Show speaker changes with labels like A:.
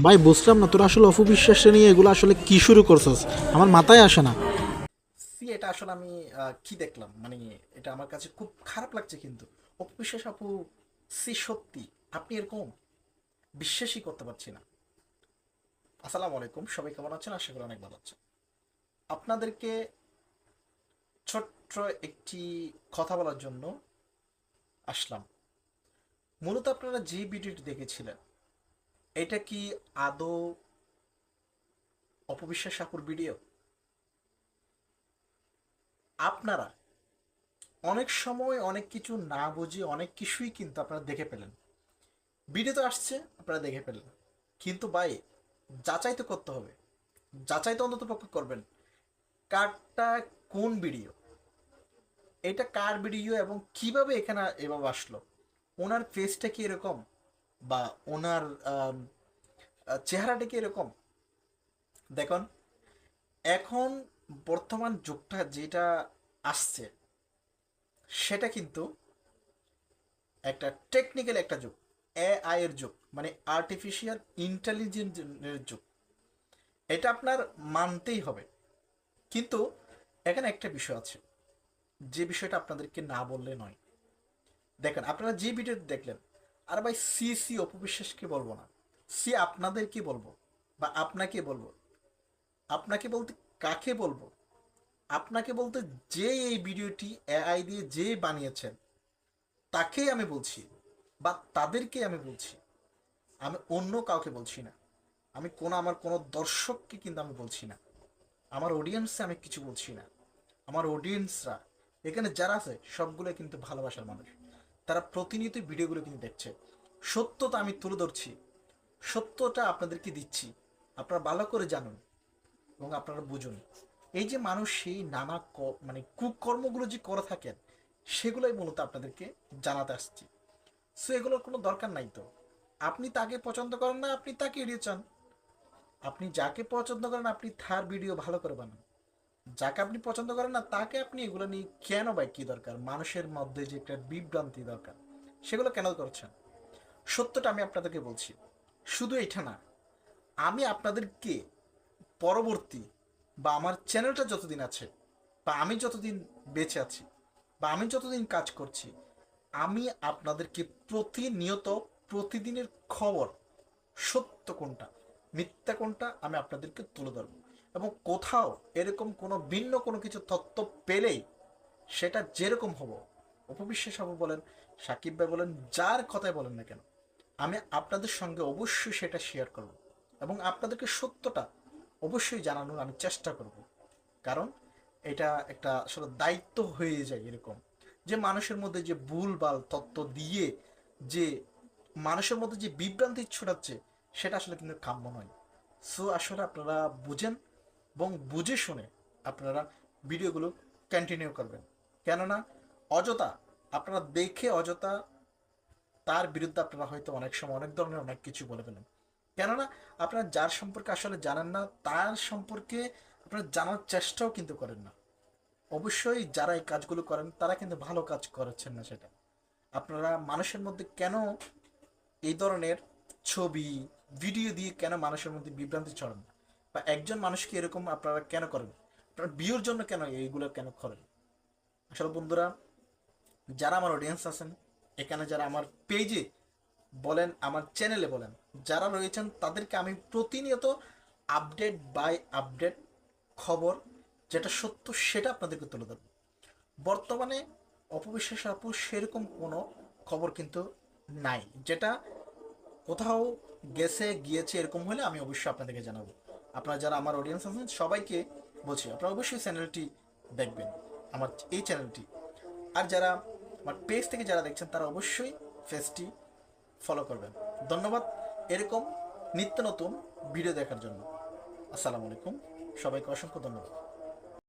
A: ভাই বুঝলাম না তোরা আসলে অপবিশ্বাস নিয়ে এগুলো আসলে কি শুরু করছস, আমার মাথায় আসে না।
B: এটা আসলে আমি কি দেখলাম, মানে এটা আমার কাছে খুব খারাপ লাগছে। কিন্তু অপবিশ্বাস আপু, সত্যি আপনি এরকম? বিশ্বাসই করতে পারছি না। আসসালামু আলাইকুম, সবাই কেমন আছেন? আশা করি অনেক ভালো আছেন। আপনাদেরকে ছোট্ট একটি কথা বলার জন্য আসলাম। মূলত আপনারা যে ভিডিওটি দেখেছিলেন, এটা কি আদৌ অপবিশ্বাস আপুর ভিডিও? আপনারা অনেক সময় অনেক কিছু না বুঝে অনেক কিছুই কিন্তু আপনারা দেখে ফেলেন। ভিডিও তো আসছে, আপনারা দেখে ফেললেন, কিন্তু ভাই যাচাই তো করতে হবে। যাচাই তো অন্তত পক্ষে করবেন, কারটা কোন ভিডিও, এটা কার ভিডিও এবং কিভাবে এখানে এভাবে আসলো, ওনার ফেসটা কি এরকম, বা ওনার চেহারাটা কি এরকম। দেখুন, এখন বর্তমান যুগটা যেটা আসছে, সেটা কিন্তু একটা টেকনিক্যাল একটা যুগ, এআই এর যুগ, মানে আর্টিফিশিয়াল ইন্টেলিজেন্সের যুগ। এটা আপনার মানতেই হবে। কিন্তু এখানে একটা বিষয় আছে, যে বিষয়টা আপনাদেরকে না বললে নয়। দেখেন, আপনারা যে ভিডিওটি দেখলেন, আর ভাই সি সি অপবিশ্বাসকে বলবো না, সি আপনাদেরকে বলবো, বা আপনাকে বলবো। আপনাকে বলতে কাকে বলবো? আপনাকে বলতে যে এই ভিডিওটি এআই দিয়ে যে বানিয়েছেন, তাকেই আমি বলছি, বা তাদেরকে আমি বলছি। আমি অন্য কাউকে বলছি না। আমি আমার কোনো দর্শককে কিন্তু আমি বলছি না। আমার অডিয়েন্সে আমি কিছু বলছি না। আমার অডিয়েন্সরা এখানে যারা আছে সবগুলো কিন্তু ভালোবাসার মানুষ। তারা প্রতিনিয়ত ভিডিওগুলো কিন্তু দেখছে। সত্যতা আমি তুলে ধরছি, সত্যটা আপনাদেরকে দিচ্ছি। আপনারা ভালো করে জানুন এবং আপনারা বুঝুন। এই যে মানুষ সেই নানা মানে কুকর্মগুলো যে করে থাকেন, সেগুলোই মূলত আপনাদেরকে জানাতে আসছি। সো এগুলোর কোনো দরকার নাই তো। আপনি তাকে পছন্দ করেন না, আপনি তাকে এড়িয়ে চান। আপনি যাকে পছন্দ করেন আপনি তার ভিডিও ভালো করে বানান। যাকে আপনি পছন্দ করেন না তাকে আপনি এগুলো নিয়ে কেন, ভাই কি দরকার? মানুষের মধ্যে যে একটা বিভ্রান্তি দরকার, সেগুলো কেন করছেন? সত্যটা আমি আপনাদেরকে বলছি। শুধু এটা না, আমি আপনাদেরকে পরবর্তী, বা আমার চ্যানেলটা যতদিন আছে, বা আমি যতদিন বেঁচে আছি, বা আমি যতদিন কাজ করছি, আমি আপনাদেরকে প্রতিনিয়ত প্রতিদিনের খবর, সত্য কোনটা মিথ্যা কোনটা, আমি আপনাদেরকে তুলে ধরবো। এবং কোথাও এরকম কোনো ভিন্ন কোনো কিছু তথ্য পেলেই, সেটা যেরকম হবো, অপবিশ্বাস হবো বলেন, সাকিব ভাই বলেন, যার কথাই বলেন না কেন, আমি আপনাদের সঙ্গে অবশ্যই সেটা শেয়ার করব এবং আপনাদেরকে সত্যটা অবশ্যই জানানোর আমি চেষ্টা করব। কারণ এটা একটা আসলে দায়িত্ব হয়ে যায় এরকম, যে মানুষের মধ্যে যে ভুলভাল তথ্য দিয়ে যে মানুষের মধ্যে যে বিভ্রান্তি ছড়াচ্ছে, সেটা আসলে কিন্তু কাম্য নয়। সো আসলে আপনারা বুঝেন এবং বুঝে শুনে আপনারা ভিডিওগুলো কন্টিনিউ করবেন। কেননা অযথা আপনারা দেখে অযথা তার বিরুদ্ধে আপনারা হয়তো অনেক সময় অনেক ধরনের অনেক কিছু বলে ফেলেন। কেননা আপনারা যার সম্পর্কে আসলে জানেন না, তার সম্পর্কে আপনারা জানার চেষ্টাও কিন্তু করেন না। অবশ্যই যারা এই কাজগুলো করেন তারা কিন্তু ভালো কাজ করেছেন না। সেটা আপনারা মানুষের মধ্যে কেন এই ধরনের ছবি ভিডিও দিয়ে কেন মানুষের মধ্যে বিভ্রান্তি ছড়ান, বা একজন মানুষকে এরকম আপনারা কেন করেন? আপনারা বিয়ের জন্য কেন এইগুলো কেন করেন? আসলে বন্ধুরা, যারা আমার অডিয়েন্স আছেন এখানে, যারা আমার পেজে বলেন, আমার চ্যানেলে বলেন, যারা রয়েছেন, তাদেরকে আমি প্রতিনিয়ত আপডেট বাই আপডেট খবর, যেটা সত্য সেটা আপনাদেরকে তুলে ধরব। বর্তমানে অপবিশ্বাস আপু সেরকম কোনো খবর কিন্তু নাই, যেটা কোথাও গেছে গিয়েছে এরকম হলে আমি অবশ্যই আপনাদেরকে জানাবো। আপনারা যারা আমার অডিয়েন্স আছেন সবাইকে বলছি, আপনারা অবশ্যই চ্যানেলটি দেখবেন, আমার এই চ্যানেলটি। আর যারা আমার পেজ থেকে যারা দেখছেন তারা অবশ্যই পেজটি ফলো করবেন। ধন্যবাদ এরকম নিত্য নতুন ভিডিও দেখার জন্য। আসসালামু আলাইকুম, সবাইকে অসংখ্য ধন্যবাদ।